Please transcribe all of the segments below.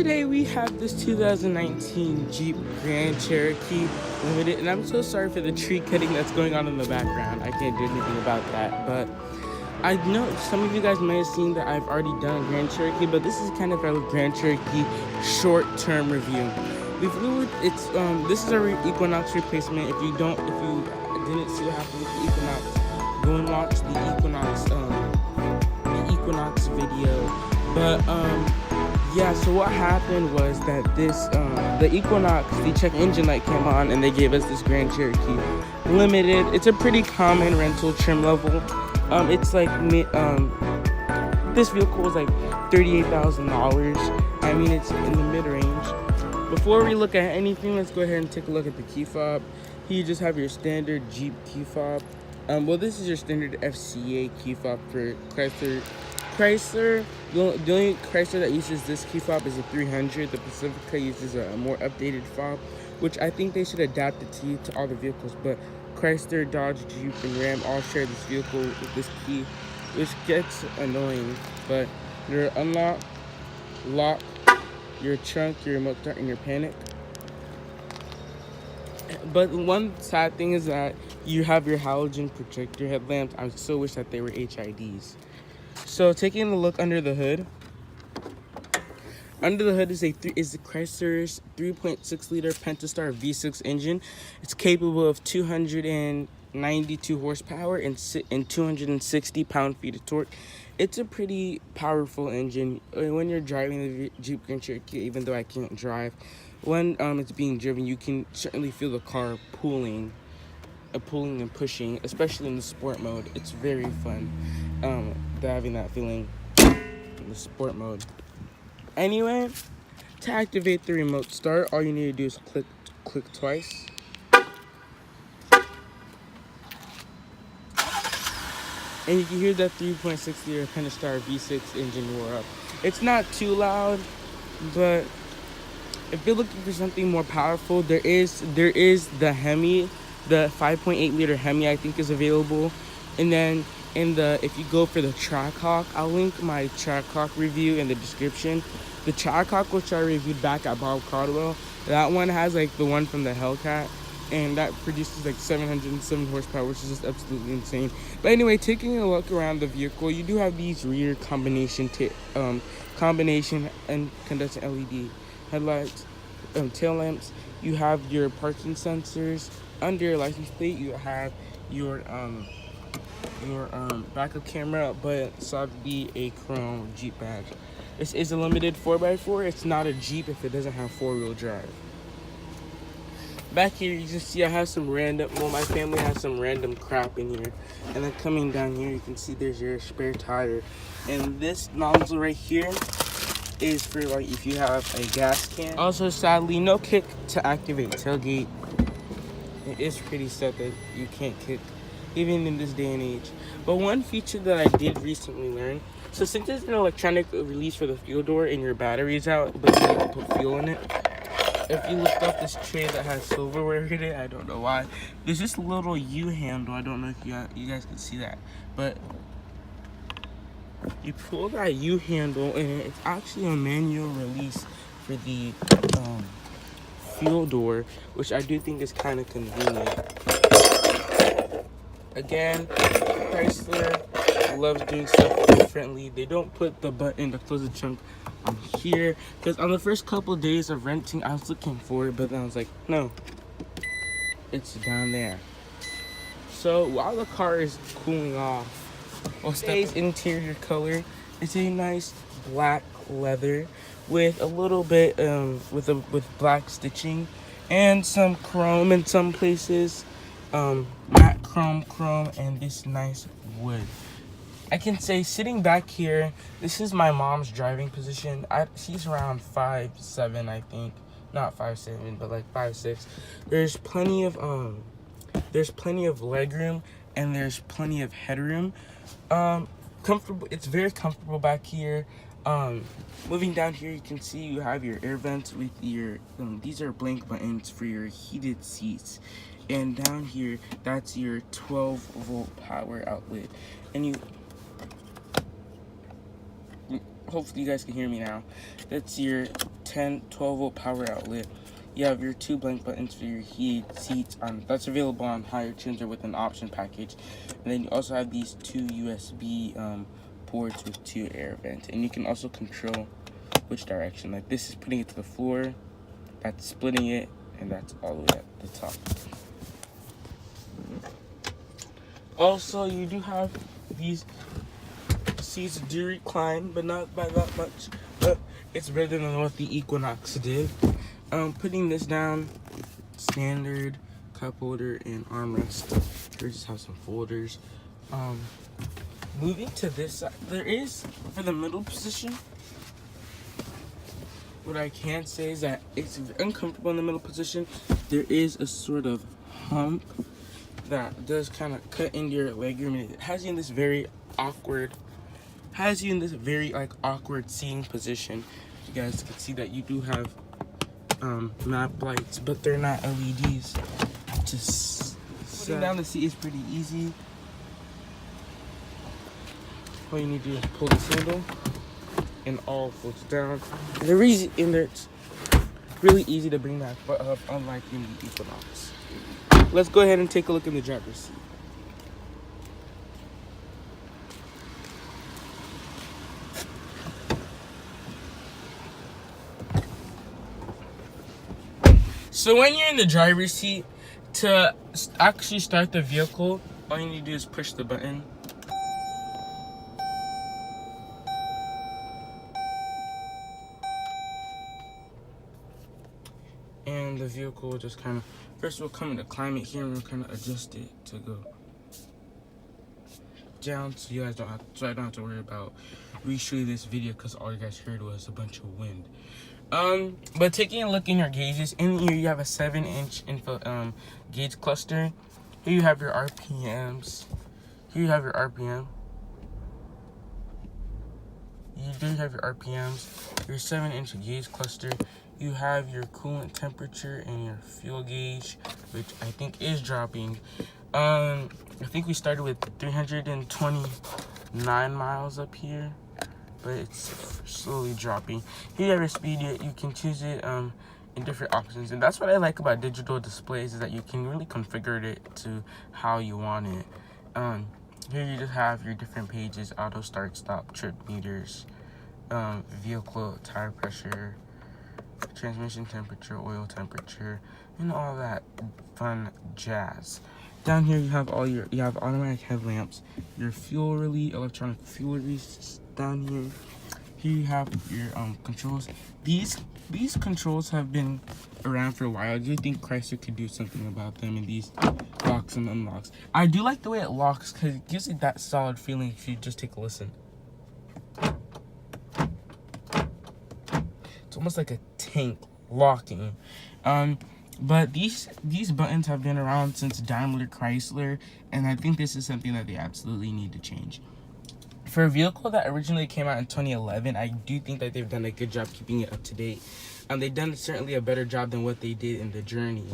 today we have this 2019 Jeep Grand Cherokee Limited, and I'm so sorry for the tree cutting that's going on in the background. I can't do anything about that, but I know some of you guys may have seen that I've already done a Grand Cherokee, but this is kind of a Grand Cherokee short-term review. This is our Equinox replacement. If you didn't see what happened with the Equinox, go and watch the Equinox video. But yeah, so what happened was that the Equinox, the check engine light came on, and they gave us this Grand Cherokee Limited. It's a pretty common rental trim level. It's like this vehicle is like $38,000. I mean, it's in the mid-range. Before we look at anything, let's go ahead and take a look at the key fob. Here you just have your standard Jeep key fob. Well, this is your standard FCA key fob for Chrysler. The only Chrysler that uses this key fob is the 300. The Pacifica uses a more updated fob, which I think they should adapt it to all the vehicles. But Chrysler, Dodge, Jeep, and Ram all share this vehicle with this key, which gets annoying. But your unlock, lock, your trunk, your remote start, and your panic. But one sad thing is that you have your halogen projector headlamps. I so wish that they were HIDs. So taking a look under the hood. Under the hood is the Chrysler's 3.6 liter Pentastar V6 engine. It's capable of 292 horsepower and 260 pound-feet of torque. It's a pretty powerful engine. When you're driving the Jeep Grand Cherokee, even though I can't drive, when it's being driven, you can certainly feel the car pulling and pushing, especially in the sport mode. It's very fun having that feeling in the sport mode. Anyway, to activate the remote start, all you need to do is click twice. And you can hear that 3.6 liter Pentastar V6 engine roar up. It's not too loud, but if you're looking for something more powerful, there is the Hemi, the 5.8 liter Hemi I think is available. And then if you go for the Trackhawk, I'll link my Trackhawk review in the description. The Trackhawk, which I reviewed back at Bob Caldwell, that one has like the one from the Hellcat, and that produces like 707 horsepower, which is just absolutely insane. But anyway, taking a look around the vehicle, you do have these rear combination and conducting LED headlights, tail lamps. You have your parking sensors. Under your license plate, you have your backup camera, but it's saw to be a chrome Jeep badge. This is a limited 4x4. It's not a Jeep if it doesn't have four-wheel drive. Back here, you just see I have my family has some random crap in here. And then coming down here, you can see there's your spare tire. And this nozzle right here is for like if you have a gas can. Also, sadly, no kick to activate tailgate. It is pretty sad that you can't kick, even in this day and age. But one feature that I did recently learn, so since it's an electronic release for the fuel door and your battery's out, but you need to put fuel in it, if you lift off this tray that has silverware in it, I don't know why, there's this little U-handle. I don't know if you guys can see that, but you pull that U-handle and it's actually a manual release for the fuel door, which I do think is kind of convenient. Again, Chrysler loves doing stuff differently. They don't put the button to close the trunk on here, because on the first couple of days of renting, I was looking for it, but then I was like, no, it's down there. So while the car is cooling off, today's interior color is a nice black leather with a little bit with black stitching and some chrome in some places, matte chrome, and this nice wood. I can say, sitting back here, this is my mom's driving position. She's around 5'7", I think. Not 5'7", but like 5'6". There's plenty of legroom and there's plenty of headroom. Comfortable. It's very comfortable back here. Moving down here, you can see you have your air vents with your these are blank buttons for your heated seats. And down here, that's your 12-volt power outlet. And hopefully you guys can hear me now. That's your 12 volt power outlet. You have your 2 blank buttons for your heated seats. That's available on higher trims or with an option package. And then you also have these 2 USB ports with 2 air vents. And you can also control which direction. Like this is putting it to the floor, that's splitting it, and that's all the way at the top. Also, you do have these seats do recline, but not by that much. But it's better than what the Equinox did. Putting this down, standard cup holder and armrest. Here just have some folders. Moving to this side, there is, for the middle position, what I can say is that it's uncomfortable in the middle position. There is a sort of hump that does kind of cut into your legroom, and it has you in this very awkward, awkward seating position. You guys can see that you do have map lights, but they're not LEDs. Just sitting down the seat is pretty easy. All you need to do is pull this handle, and all floats down. And it's really easy to bring that butt up, unlike in the Equinox. Let's go ahead and take a look in the driver's seat. So when you're in the driver's seat, to actually start the vehicle, all you need to do is push the button. And the vehicle will just kind of, first we'll come into climate here and we'll kind of adjust it to go down so I don't have to worry about reshooting this video because all you guys heard was a bunch of wind. But taking a look in your gauges, in here you have a 7-inch gauge cluster. Here you have your RPMs. Here you have your RPM. You do have your RPMs, your 7-inch gauge cluster. You have your coolant temperature and your fuel gauge, which I think is dropping. I think we started with 329 miles up here, but it's slowly dropping. Here you have your speed. You can choose it in different options, and that's what I like about digital displays, is that you can really configure it to how you want it. Here you just have your different pages: auto start, stop, trip meters, vehicle tire pressure, transmission temperature, oil temperature, and all that fun jazz. Down here you have automatic headlamps, your fuel relay, electronic fuel release down here. Here you have your controls. These controls have been around for a while. Do you think Chrysler could do something about them in these locks and unlocks? I do like the way it locks because it gives it that solid feeling if you just take a listen. It's almost like a tank locking. But these buttons have been around since Daimler Chrysler, and I think this is something that they absolutely need to change. For a vehicle that originally came out in 2011, I do think that they've done a good job keeping it up to date. They've done certainly a better job than what they did in the Journey,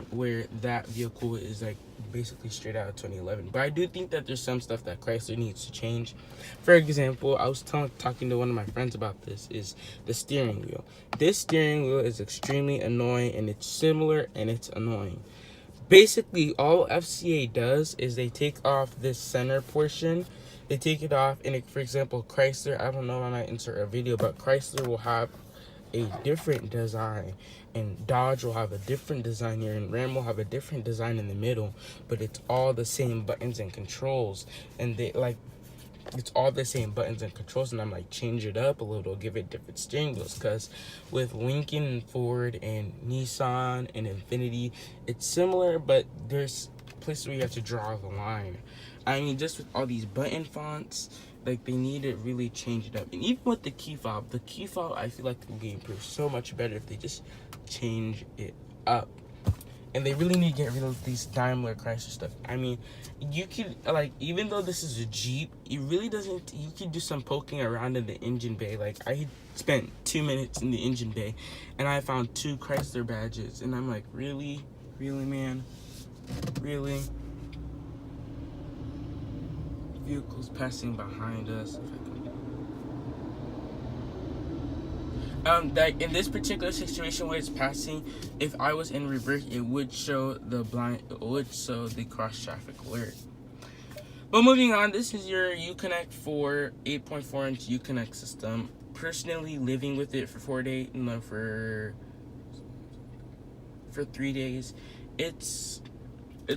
where that vehicle is like basically straight out of 2011. But I do think that there's some stuff that Chrysler needs to change. For example, I was talking to one of my friends about this, is the steering wheel. This steering wheel is extremely annoying, and it's similar and it's annoying. Basically, all FCA does is they take off this center portion. They take it off, and for example, Chrysler, I don't know, I might insert a video, but Chrysler will have a different design, and Dodge will have a different design here, and Ram will have a different design in the middle, but it's all the same buttons and controls, and it's all the same buttons and controls. And I'm like, change it up a little, give it different steering wheels, because with Lincoln and Ford and Nissan and Infiniti, it's similar, but there's places where you have to draw the line. I mean, just with all these button fonts, like, they need to really change it up. And even with the key fob, I feel like will be improved so much better if they just change it up. And they really need to get rid of these Daimler Chrysler stuff. I mean, you could, like, even though this is a Jeep, it really doesn't, you could do some poking around in the engine bay. Like, I spent 2 minutes in the engine bay, and I found 2 Chrysler badges. And I'm like, really? Really, man? Really? Vehicles passing behind us. That in this particular situation where it's passing, if I was in reverse, it would show the cross traffic alert. But moving on, this is your Uconnect 4 8.4 inch Uconnect system. Personally, living with it for 4 days, no, for 3 days, it's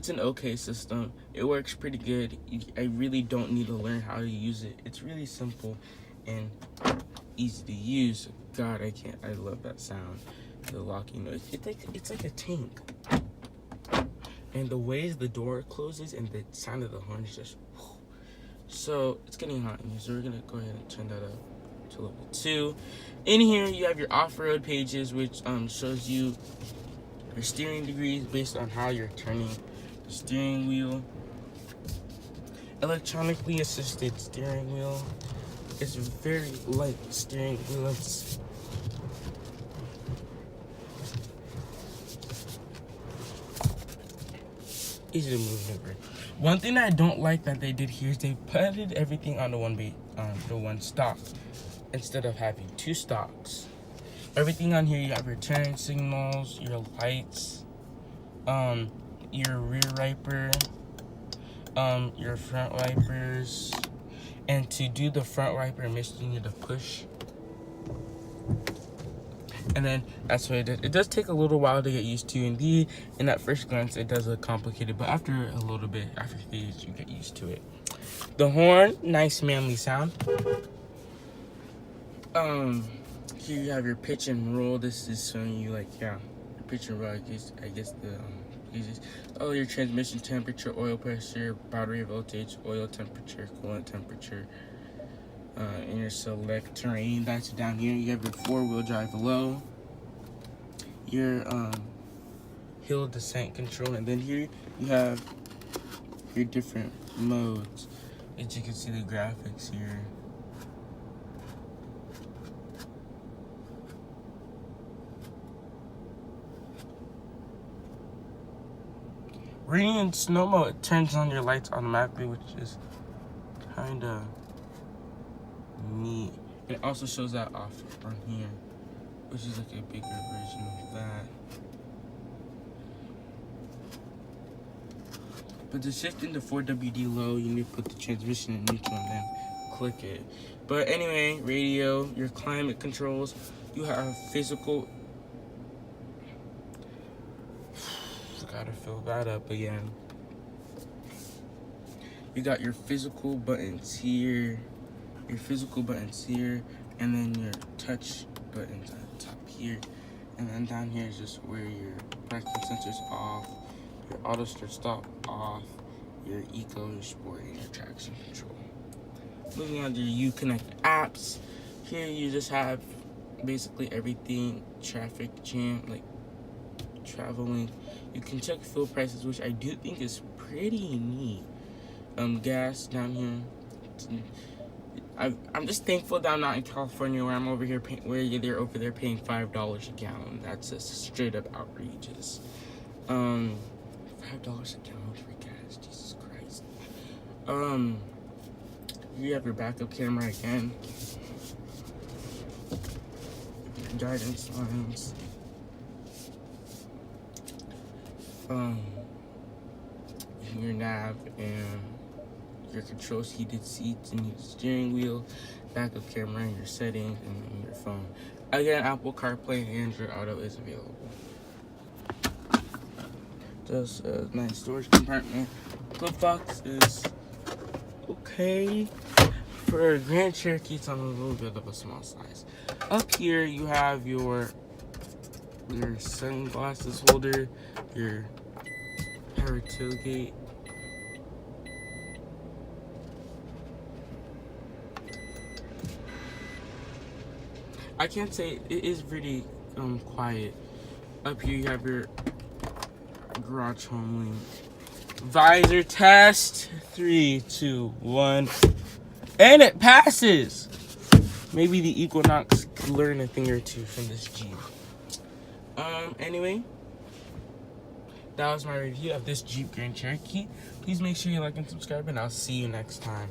an okay system. It works pretty good. I really don't need to learn how to use it. It's really simple and easy to use. God, I love that sound, the locking noise. It's like a tank. And the ways the door closes and the sound of the horn is just whew. So it's getting hot in here, so we're gonna go ahead and turn that up to level 2. In here you have your off-road pages, which shows you your steering degrees based on how you're turning the steering wheel. Electronically assisted steering wheel. It's very light steering wheel. It's easy to move over. One thing that I don't like that they did here is they put everything on the one stock instead of having 2 stocks. Everything on here, you have your turn signals, your lights, your rear wiper, your front wipers, and to do the front wiper mist, you need to push. And then that's what it does. It does take a little while to get used to. Indeed, in that first glance, it does look complicated, but after a little bit, after a few days, you get used to it. The horn, nice manly sound. Here you have your pitch and roll. This is showing you your pitch and roll. I guess the uses. Oh, your transmission temperature, oil pressure, battery voltage, oil temperature, coolant temperature. In your select terrain, that's down here. You have your 4-wheel drive low, your hill descent control, and then here you have your different modes. As you can see the graphics here. Rain and snow mode, it turns on your lights automatically, which is kind of neat. It also shows that off on here, which is like a bigger version of that. But to shift into 4WD low, you need to put the transmission in neutral and then click it. But anyway, radio, your climate controls, you have physical. Gotta fill that up again. You got your physical buttons here, and then your touch buttons at the top here, and then down here is just where your parking sensor's off, your auto start off, your eco, your sport, and your traction control. Moving on to your Uconnect apps. Here you just have basically everything, traffic jam, like traveling. You can check fuel prices, which I do think is pretty neat. Gas down here. I'm just thankful that I'm not in California, where I'm over here where they're over there paying $5 a gallon. That's just straight up outrageous. $5 a gallon for gas, Jesus Christ. You have your backup camera again. Guidance lines. Your nav and your controls, heated seats and your steering wheel, backup camera, and your settings, and your phone. Again, Apple CarPlay and Android Auto is available. Just a nice storage compartment. Glove box is okay. For a Grand Cherokee, it's on a little bit of a small size. Up here, you have your sunglasses holder, your power tailgate. I can't say it is pretty quiet. Up here you have your garage home link. Visor test. 3, 2, 1. And it passes! Maybe the Equinox could learn a thing or two from this Jeep. Anyway, that was my review of this Jeep Grand Cherokee. Please make sure you like and subscribe, and I'll see you next time.